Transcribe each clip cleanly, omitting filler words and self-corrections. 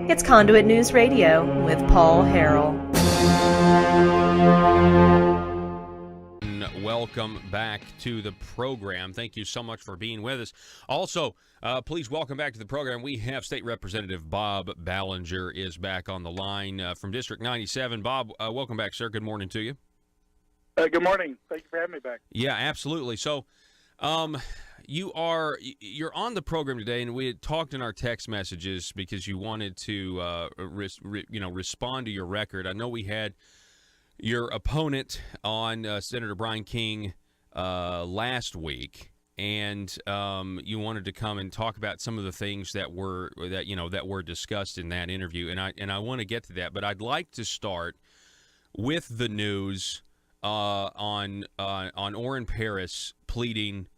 It's Conduit News Radio with Paul Harrell. Welcome back to the program. Thank you so much for being with us. Also, please welcome back to the program. We have State Representative Bob Ballinger is back on the line from District 97. Bob, welcome back, sir. Good morning to you. Good morning. Thank you for having me back. Yeah, absolutely. So, you're on the program today, and we had talked in our text messages because you wanted to, respond to your record. I know we had your opponent on Senator Brian King last week, and you wanted to come and talk about some of the things that were discussed in that interview, and I want to get to that, but I'd like to start with the news on Orrin Paris pleading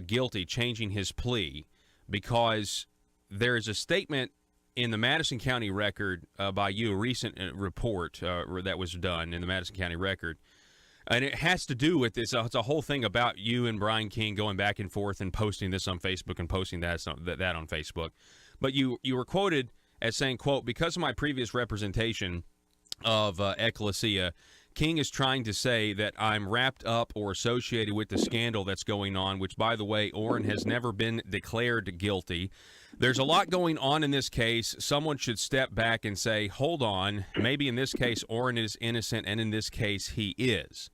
guilty, changing his plea, because there is a statement in the Madison County Record by you, a recent report that was done in the Madison County Record, and it has to do with this. It's a whole thing about you and Brian King going back and forth and posting this on Facebook and posting that on Facebook. But you were quoted as saying, quote, "Because of my previous representation of Ecclesia, King is trying to say that I'm wrapped up or associated with the scandal that's going on," which, by the way, Orrin has never been declared guilty. "There's a lot going on in this case. Someone should step back and say, hold on, maybe in this case Orrin is innocent, and in this case he is."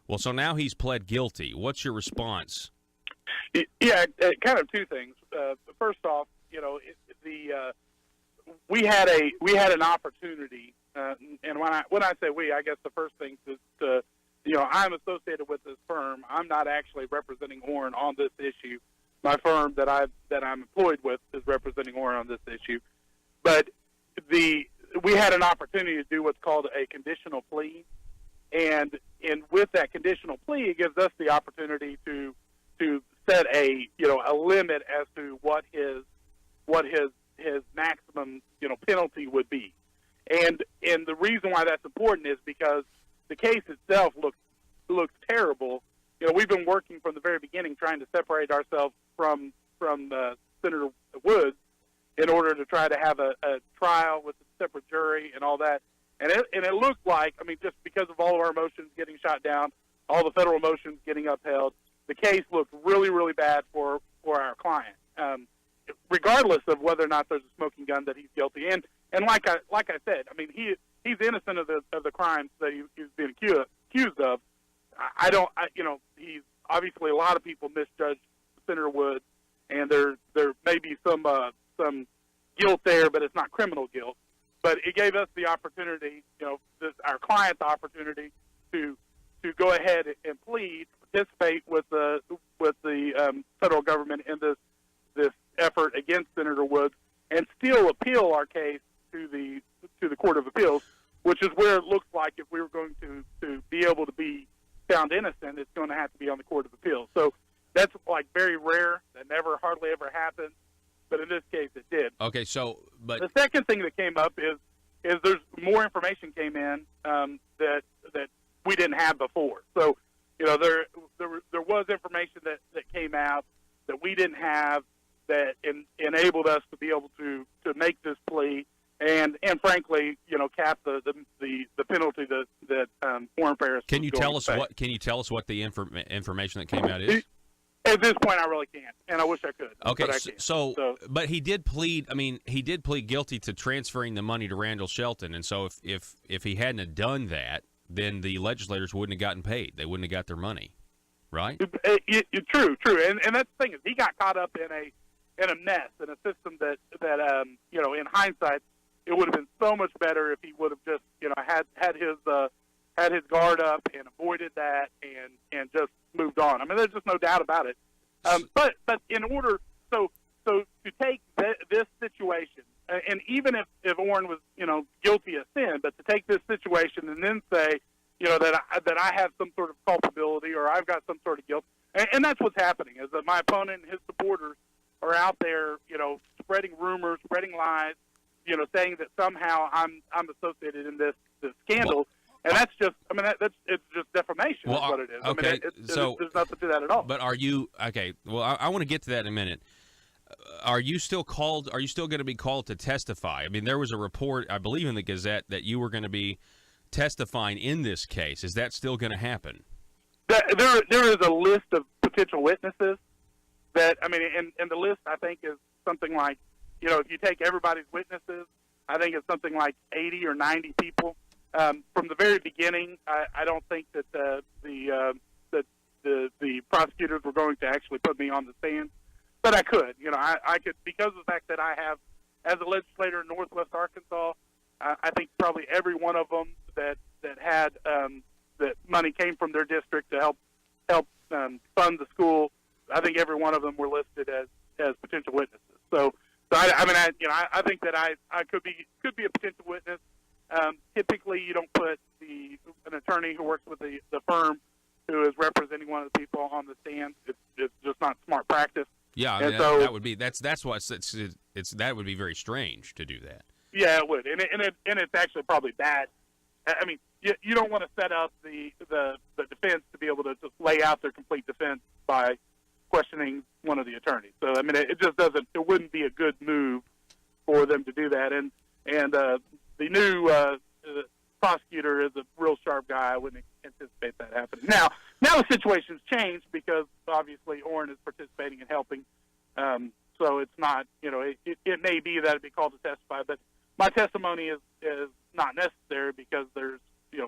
Well, so now he's pled guilty. What's your response? Yeah, kind of two things. First off, we had an opportunity, and when I say we, I guess the first thing is to, I'm associated with this firm. I'm not actually representing Orrin on this issue. My firm that I'm employed with is representing Orrin on this issue. But we had an opportunity to do what's called a conditional plea, and with that conditional plea, it gives us the opportunity to set a limit as to what his maximum penalty would be. And the reason why that's important is because the case itself looks terrible. We've been working from the very beginning trying to separate ourselves from Senator Woods in order to try to have a trial with a separate jury and all that. And it looked like, just because of all of our motions getting shot down, all the federal motions getting upheld, the case looked really, really bad for our client, regardless of whether or not there's a smoking gun that he's guilty. And like I said, he's innocent of the crimes that he's been accused of. He's obviously, a lot of people misjudge Senator Woods, and there may be some guilt there, but it's not criminal guilt. But it gave us the opportunity, our client the opportunity to go ahead and plead, participate with the federal government in this effort against Senator Woods, and still appeal our case to the Court of Appeals, which is where it looks like if we were going to be able to be found innocent, it's going to have to be on the Court of Appeals. So that's very rare. That hardly ever happens. But in this case, it did. Okay, but the second thing that came up is there's more information came in that we didn't have before. So, there was information that came out that we didn't have that enabled us to be able to make this plea and frankly, cap the penalty that Orrin Paris. Can you tell us what the information that came out is? At this point, I really can't, and I wish I could. Okay, but I can't. But he did plead. He did plead guilty to transferring the money to Randall Shelton, and so if he hadn't have done that, then the legislators wouldn't have gotten paid. They wouldn't have got their money, right? True, and that's the thing is he got caught up in a mess, in a system that in hindsight, it would have been so much better if he would have just had his guard up and avoided that and just moved on. There's just no doubt about it. But in order to take this situation, and even if Orrin was guilty of sin, but to take this situation and then say that I have some sort of culpability or I've got some sort of guilt, and that's what's happening is that my opponent and his supporters are out there spreading rumors, spreading lies, saying that somehow I'm associated in this scandal. Well, and that's just, it's just defamation is what it is. Okay, there's nothing to that at all. But are you, okay, well, I want to get to that in a minute. are you still called? Are you still going to be called to testify? I mean, there was a report, I believe, in the Gazette that you were going to be testifying in this case. Is that still going to happen? There is a list of potential witnesses that, I mean, and the list, I think, is something like, if you take everybody's witnesses, I think it's something like 80 or 90 people. From the very beginning, I don't think that the prosecutors were going to actually put me on the stand, but I could. I could, because of the fact that I have, as a legislator in Northwest Arkansas, I think probably every one of them that had that money came from their district to help fund the school. I think every one of them were listed as potential witnesses. So I think that I could be a potential witness. Typically, you don't put an attorney who works with the firm who is representing one of the people on the stand. It's just not smart practice. Yeah, I mean, that would be that's why that would be very strange to do that. Yeah, it would, and it's actually probably bad. I mean, you don't want to set up the defense to be able to just lay out their complete defense by questioning one of the attorneys. So I mean, it just doesn't. It wouldn't be a good move for them to do that. And the new prosecutor is a real sharp guy. I wouldn't anticipate that happening. Now the situation's changed because obviously Orrin is participating and helping. So it's not, it may be that it'd be called to testify, but my testimony is not necessary because there's,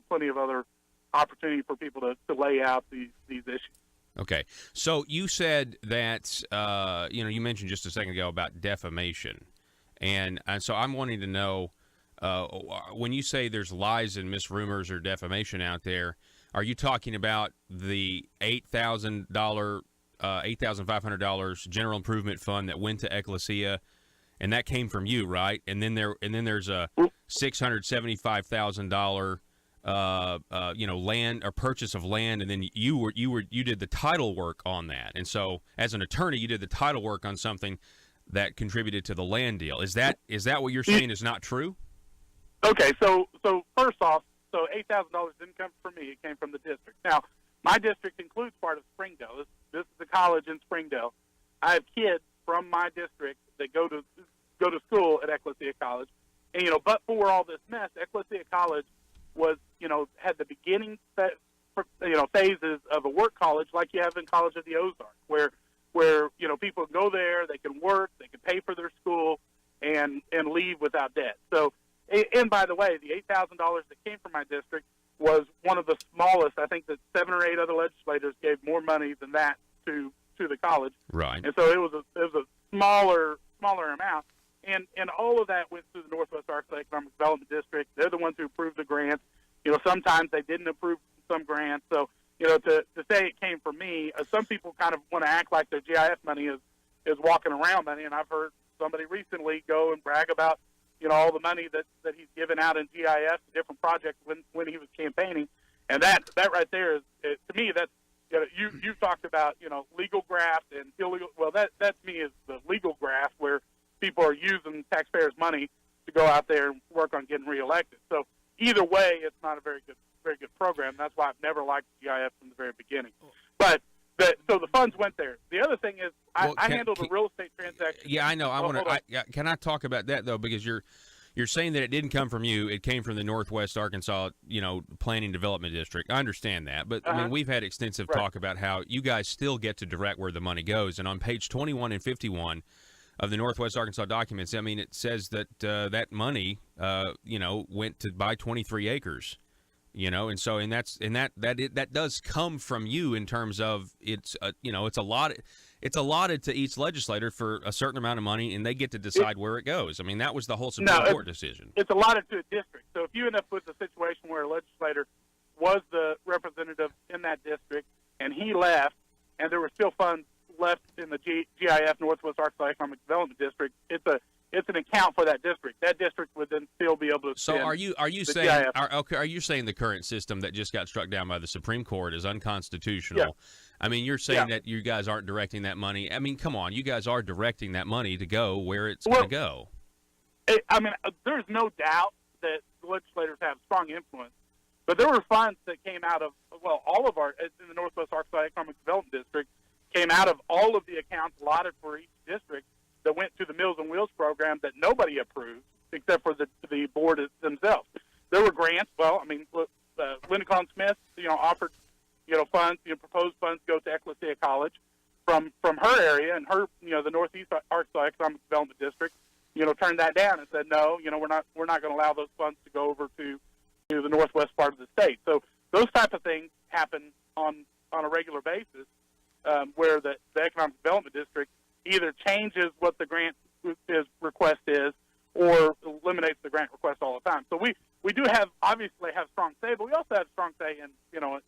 plenty of other opportunity for people to lay out these issues. Okay. So you said that, you mentioned just a second ago about defamation. And so I'm wanting to know, when you say there's lies and misrumors or defamation out there, are you talking about the $8,500 general improvement fund that went to Ecclesia, and that came from you, right? And then there's a $675,000 land or purchase of land, and then you did the title work on that. And so as an attorney, you did the title work on something that contributed to the land deal. Is that what you're saying is not true? Okay, so first off, so $8,000 didn't come from me; it came from the district. Now, my district includes part of Springdale. This is a college in Springdale. I have kids from my district that go to school at Ecclesia College, and but for all this mess, Ecclesia College was had the beginning phases of a work college like you have in College of the Ozarks, where people go there, they can work, they can pay for their school, and leave without debt. So. And by the way, the $8,000 that came from my district was one of the smallest. I think that 7 or 8 other legislators gave more money than that to the college. Right. And so it was a smaller amount. And all of that went through the Northwest Arkansas Economic Development District. They're the ones who approved the grants. Sometimes they didn't approve some grants. So to say it came from me, some people kind of want to act like their GIF money is walking around money. And I've heard somebody recently go and brag about all the money that he's given out in GIS to different projects when he was campaigning, and that right there is to me that's you've talked about legal graft and illegal. Well, that to me is the legal graft where people are using taxpayers' money to go out there and work on getting reelected. So either way, it's not a very good program. That's why I've never liked GIS from the very beginning. But so the funds went there. The other thing is I handled a real estate transaction. Yeah, I know. Can I talk about that though? Because you're saying that it didn't come from you; it came from the Northwest Arkansas, Planning Development District. I understand that, but I mean, we've had extensive talk about how you guys still get to direct where the money goes. And on page 21 and 51 of the Northwest Arkansas documents, I mean, it says that that money, went to buy 23 acres. And so that does come from you in terms of it's allotted to each legislator for a certain amount of money, and they get to decide where it goes. I mean, that was the whole Supreme Court decision. It's allotted to a district. So if you end up with a situation where a legislator was the representative in that district and he left, and there were still funds left in the GIF Northwest Arkansas Economic Development District, it's an account for that district. That district would then still be able to. So are you saying are you saying the current system that just got struck down by the Supreme Court is unconstitutional? Yeah. I mean, you're saying that you guys aren't directing that money. I mean, come on, you guys are directing that money to go where it's going to go. I mean, there's no doubt that legislators have strong influence, but there were funds that came out of all of our in the Northwest Arkansas Economic Development District came out of all of the accounts allotted for each district. that went to the Meals on Wheels program that nobody approved except for the board themselves. There were grants. Well, I mean, Linda Collins Smith, offered, funds, proposed funds go to Ecclesia College from her area and her, the Northeast Arkansas Economic Development District, turned that down and said, no, we're not going to allow those funds to go over to the northwest part of the state. So those type of things happen on a regular basis, where the Economic Development District either changes what the grant request is or eliminates the grant request all the time. So we do obviously have strong say, but we also have strong say in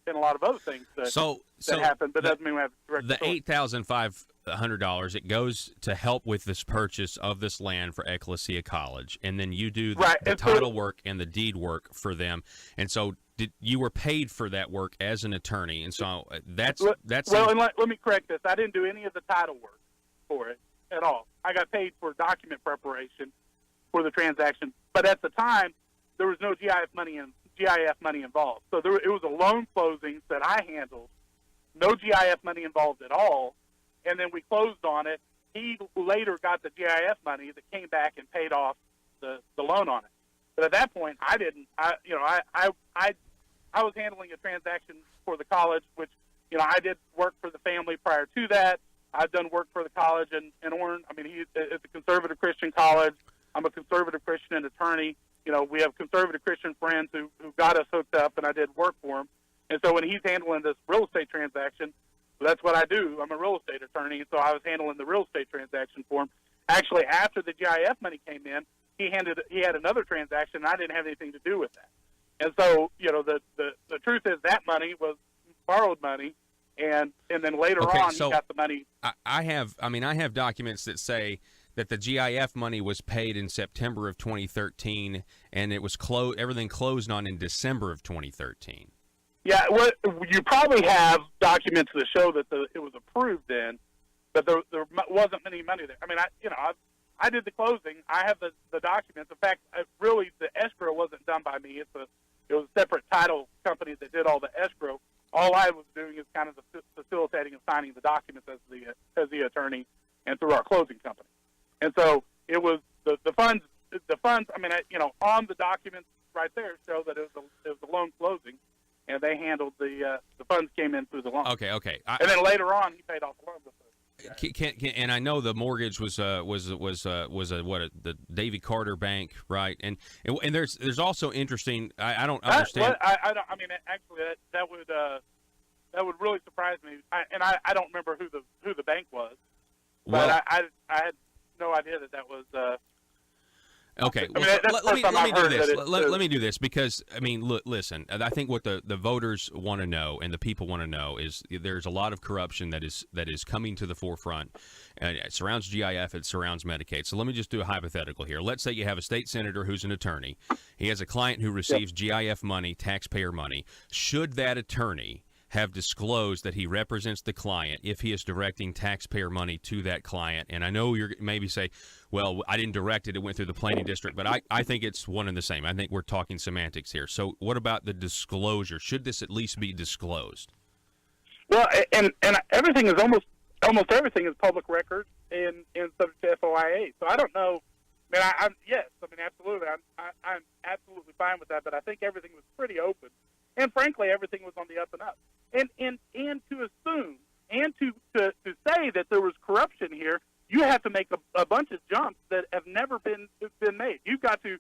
in a lot of other things that happen. But doesn't mean we have direct the $8,500. It goes to help with this purchase of this land for Ecclesia College, and then you do the title work and the deed work for them. And so you were paid for that work as an attorney, and so that's well. And let me correct this. I didn't do any of the title work for it at all. I got paid for document preparation for the transaction, but at the time there was no GIF money involved. So it was a loan closing that I handled, no GIF money involved at all, and then we closed on it. He later got the GIF money that came back and paid off the loan on it. But at that point, I didn't. I was handling a transaction for the college, which I did work for the family prior to that. I've done work for the college in Orange. I mean, it's a conservative Christian college. I'm a conservative Christian attorney. We have conservative Christian friends who got us hooked up, and I did work for him. And so when he's handling this real estate transaction, that's what I do. I'm a real estate attorney, and so I was handling the real estate transaction for him. Actually, after the GIF money came in, he had another transaction, and I didn't have anything to do with that. And so, the truth is that money was borrowed money, and then later on he got the money. I have documents that say that the GIF money was paid in September of 2013, and it was everything closed on in December of 2013. Yeah, well, you probably have documents that show that it was approved then, but there wasn't any money there. I mean, I did the closing. I have the documents. In fact, really the escrow wasn't done by me. It was a separate title company that did all the escrow. All I was doing is kind of facilitating and signing the documents as the attorney and through our closing company. And so it was the funds. I mean, on the documents right there show that it was a loan closing, and they handled the funds came in through the loan. Okay. And then later on, he paid off the loan. And I know the mortgage was the Davy Carter Bank, right? And there's also interesting. I don't understand. I mean, actually, that would really surprise me. I don't remember who the bank was, but I had no idea that was. Okay, well, let me do this because I mean, listen. I think what the voters want to know and the people want to know is there's a lot of corruption that is coming to the forefront, and it surrounds GIF, it surrounds Medicaid. So let me just do a hypothetical here. Let's say you have a state senator who's an attorney. He has a client who receives GIF money, taxpayer money. Should that attorney have disclosed that he represents the client if he is directing taxpayer money to that client? And I know you're maybe say, well, I didn't direct it, it went through the planning district, but I think it's one and the same. I think we're talking semantics here. So what about the disclosure? Should this at least be disclosed? Well, and everything is almost everything is public record and subject to FOIA. So I don't know. I mean, absolutely. I'm absolutely fine with that, but I think everything was pretty open. And frankly, everything was on the up and up. And to assume and to say that there was corruption here, you have to make a bunch of jumps that have never been made. You've got to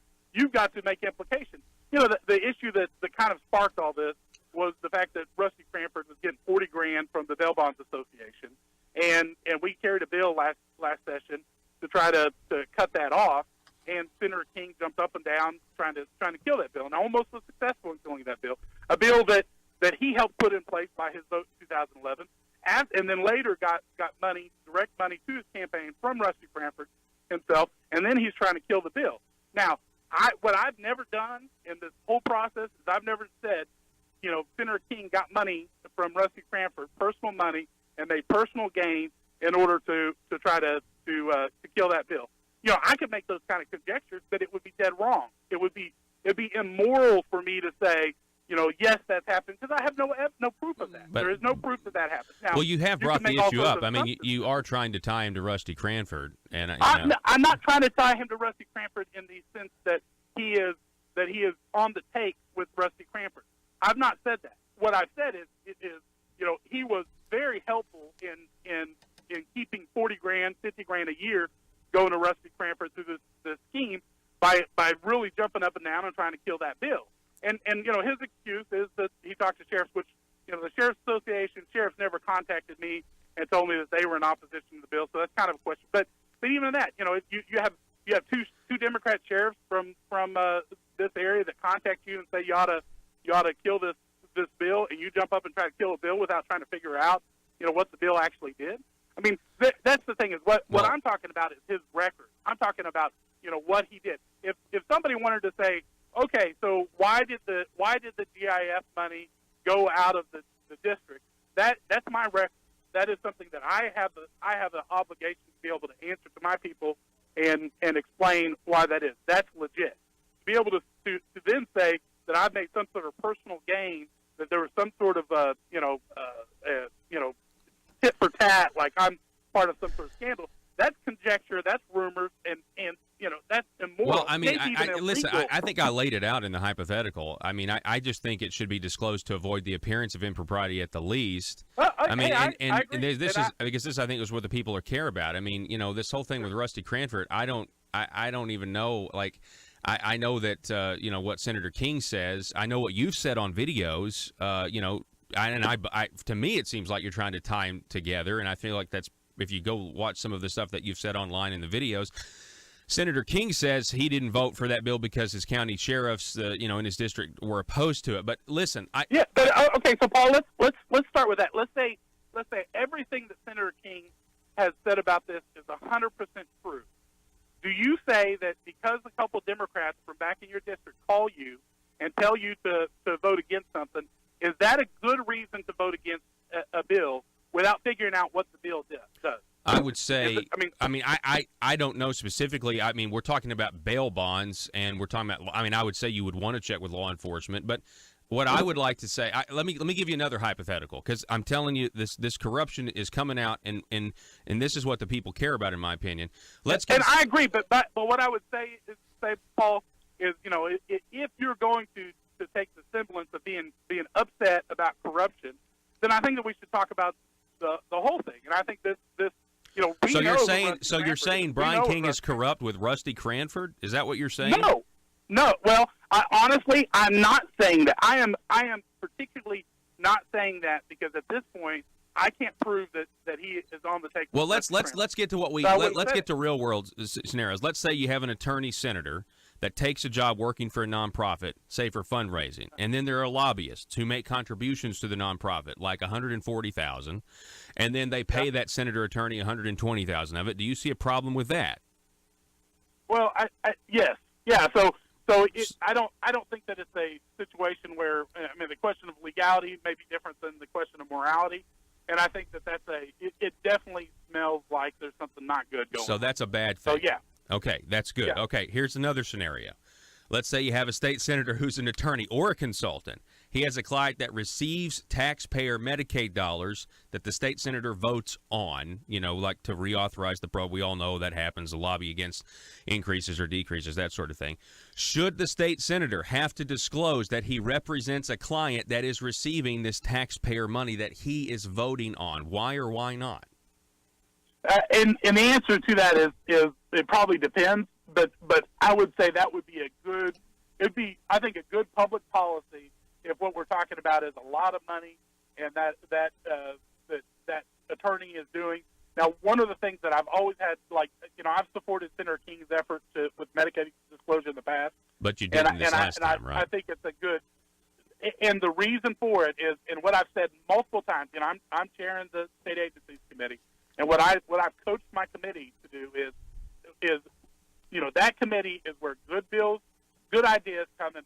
make implications. The issue that kind of sparked all this was the fact that Rusty Cranford was getting $40,000 from the Bail Bonds Association, and we carried a bill last session to try to cut that off. And Senator King jumped up and down trying to kill that bill, and almost was successful in killing that bill. A bill that he helped put in place by his vote in 2011, and then later got direct money to his campaign from Rusty Cranford himself, and then he's trying to kill the bill. Now, what I've never done in this whole process is I've never said, Senator King got money from Rusty Cranford, personal money, and made personal gain in order to try to kill that bill. I could make those kind of conjectures, but it would be dead wrong. It'd be immoral for me to say yes, that's happened, because I have no proof of that. But- there is no proof that happened. Now, Well, you have can brought the make all issue sorts up. of I mean, you, assumptions. you are trying to tie him to Rusty Cranford, and I'm not trying to tie him to Rusty Cranford in the sense that he is on the take with Rusty Cranford. I've not said that. What I've said is he was very helpful in keeping $40,000, $50,000 a year going to Rusty Cranford through this scheme by really jumping up and down and trying to kill that bill. And his excuse is that he talked to sheriffs, which the Sheriff's Association sheriffs never contacted me and told me that they were in opposition to the bill. So that's kind of a question. But even that, you have two Democrat sheriffs from this area that contact you and say you ought to kill this bill, and you jump up and try to kill a bill without trying to figure out what the bill actually did. I mean, that's the thing is what I'm talking about is his record. I'm talking about what he did. If somebody wanted to say, okay, so why did the GIF money go out of the district? That's my record. That is something that I have an obligation to be able to answer to my people and explain why that is. That's legit. To be able to then say that I've made some sort of personal gain, that there was some sort of tit for tat, like I'm part of some sort of scandal. That's conjecture. That's rumors, and that's immoral. Well, I mean, Maybe even listen, illegal. I think I laid it out in the hypothetical. I mean, I just think it should be disclosed to avoid the appearance of impropriety at the least. Okay, I mean, I and agree. this And is because this I think is what the people care about. I mean, this whole thing with Rusty Cranford, I don't even know. Like, I know that what Senator King says. I know what you've said on videos. To me, it seems like you're trying to tie them together, and I feel like that's if you go watch some of the stuff that you've said online in the videos. Senator King says he didn't vote for that bill because his county sheriffs, in his district, were opposed to it. But listen, okay. So Paul, let's start with that. Let's say everything that Senator King has said about this is 100% true. Do you say that because a couple of Democrats from back in your district call you and tell you to vote against something, is that a good reason to vote against a bill without figuring out what the bill does? I would say, I I don't know specifically. I mean, we're talking about bail bonds, and we're talking about. I mean, I would say you would want to check with law enforcement, but what I would like to say, let me give you another hypothetical, because I'm telling you, this corruption is coming out, and this is what the people care about, in my opinion. I agree, but what I would say, Paul, is if you're going to take the semblance of being upset about corruption, then I think that we should talk about the whole thing. And I think this. So you're saying Brian King is corrupt with Rusty Cranford? Is that what you're saying? No. Well, honestly, I'm not saying that. I am particularly not saying that because at this point, I can't prove that he is on the take. Well, let's get to what let's get to real world scenarios. Let's say you have an attorney senator that takes a job working for a nonprofit, say for fundraising, and then there are lobbyists who make contributions to the nonprofit, like $140,000, and then they pay that senator attorney $120,000 of it. Do you see a problem with that? Well, yes, yeah. So I don't think that it's a situation where the question of legality may be different than the question of morality, and I think that's it definitely smells like there's something not good going on. So that's a bad thing. So yeah. Okay, that's good. Yeah. Okay, here's another scenario. Let's say you have a state senator who's an attorney or a consultant. He has a client that receives taxpayer Medicaid dollars that the state senator votes on, like to reauthorize the program. We all know that happens, the lobby against increases or decreases, that sort of thing. Should the state senator have to disclose that he represents a client that is receiving this taxpayer money that he is voting on? Why or why not? And the answer to that is it probably depends, but I would say that would be I think a good public policy if what we're talking about is a lot of money and that attorney is doing. Now, one of the things that I've always had, I've supported Senator King's effort with Medicaid disclosure in the past. But you didn't this last time, right? I think it's a good, and the reason for it is, and what I've said multiple times, I'm chairing the state agencies committee. And what I've coached my committee to do is that committee is where good ideas come and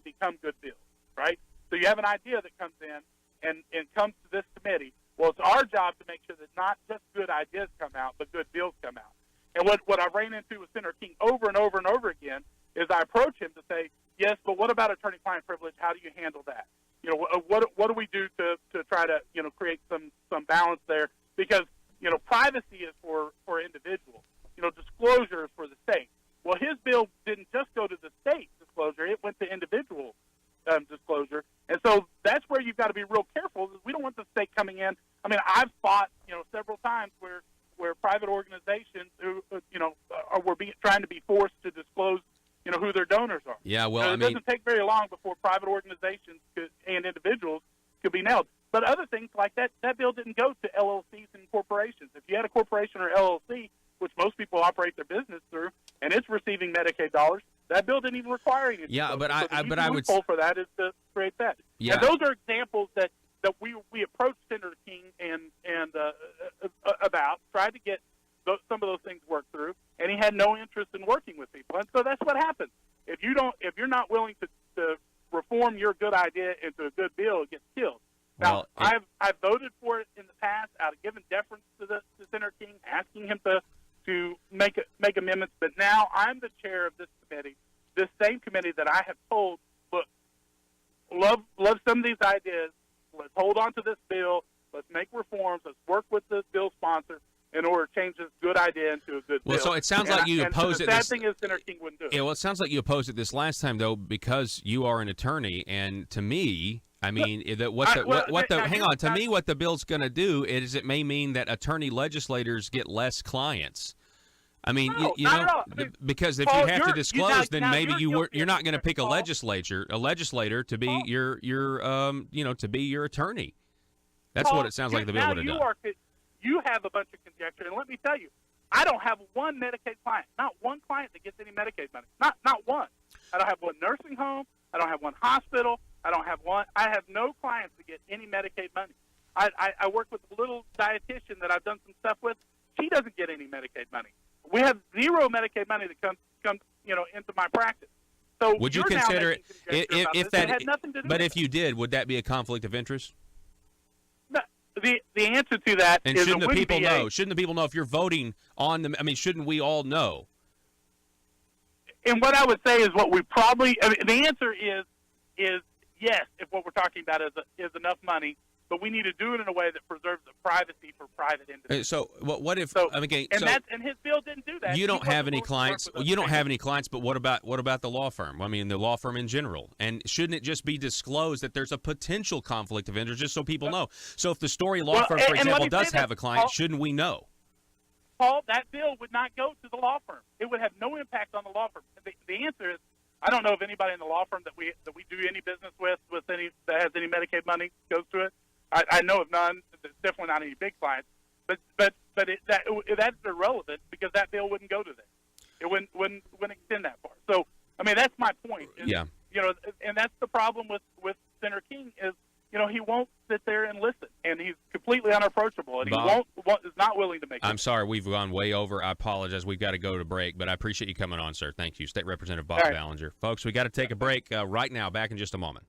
become good bills, right? So you have an idea that comes in and comes to this committee. Well, it's our job to make sure that not just good ideas come out, but good bills come out. And what I ran into with Senator King over and over and over again is I approach him to say, Yes, but what about attorney-client privilege? How do you handle that? You know, what do we do to try to, you know, create some balance there? Because, you know, privacy is for individuals. You know, disclosure is for the state. Well, his bill didn't just go to the state disclosure; it went to individual disclosure, and so that's where you've got to be real careful. We don't want the state coming in. I mean, I've fought, you know, several times where private organizations who, you know, were trying to be forced to disclose, you know, who their donors are. Yeah, well, it doesn't take very long before private organizations and individuals could be nailed. But other things like that bill didn't go to LLCs and corporations. If you had a corporation or LLC, which most people operate their business through, and it's receiving Medicaid dollars, that bill didn't even require any. Yeah, but so I would loophole for that is to create that. Yeah. And those are examples that we approached Senator King and about, tried to get some of those things worked through, and he had no interest in working with people. And so that's what happens. If you're not willing to reform your good idea into a good bill, it gets killed. Now, Well, I've voted for it in the past out of giving deference to Senator King, asking him to make amendments. But now I'm the chair of this committee, this same committee that I have told, look, love some of these ideas. Let's hold on to this bill. Let's make reforms. Let's work with the bill sponsor in order to change this good idea into a good bill. Well, so it sounds like you opposed it. The sad thing is Senator King wouldn't do it. Yeah, well, it sounds like you opposed it this last time, though, because you are an attorney, and to me, I mean, hang on. To me, what the bill's going to do is it may mean that attorney legislators get less clients. I mean, No, you not know, at all. I mean, because if Paul, you have to disclose, then maybe you're not going to pick a Paul. legislator to be Paul. to be your attorney. That's Paul, what it sounds like the bill would have done. You have a bunch of conjecture, and let me tell you, I don't have one Medicaid client, not one client that gets any Medicaid money, not one. I don't have one nursing home. I don't have one hospital. I have no clients that get any Medicaid money. I work with a little dietitian that I've done some stuff with. She doesn't get any Medicaid money. We have zero Medicaid money that comes into my practice. So Would you you're now consider it making conjecture about if this that? had nothing to do But with if you did, would that be a conflict of interest? No, the answer to that And is shouldn't it the wouldn't people be know? Shouldn't the people know if you're voting on them? I mean, shouldn't we all know? And what I would say is what we probably the answer is yes, if what we're talking about is enough money, but we need to do it in a way that preserves the privacy for private individuals. So what if? So, I mean, and his bill didn't do that. you don't He have wasn't any willing to work clients. with us. You don't have any clients. But what about the law firm? I mean, the law firm in general. And shouldn't it just be disclosed that there's a potential conflict of interest, just so people know? So if the Story Law Firm, for and let example, me does say that, have a client, Paul. shouldn't we know? Paul, that bill would not go to the law firm. It would have no impact on the law firm. The answer is, I don't know of anybody in the law firm that we do any business with any that has any Medicaid money goes to it. I know of none. There's definitely not any big clients. But that's irrelevant because that bill wouldn't go to them. It wouldn't extend that far. So I mean that's my point. Yeah. You know, and that's the problem with Senator King is, you know, he won't sit there and listen, and he's completely unapproachable, and Bob, he is not willing to make. I'm sorry, we've gone way over. I apologize. We've got to go to break, but I appreciate you coming on, sir. Thank you, State Representative Bob All right. Ballinger. Folks, we got to take a break right now. Back in just a moment.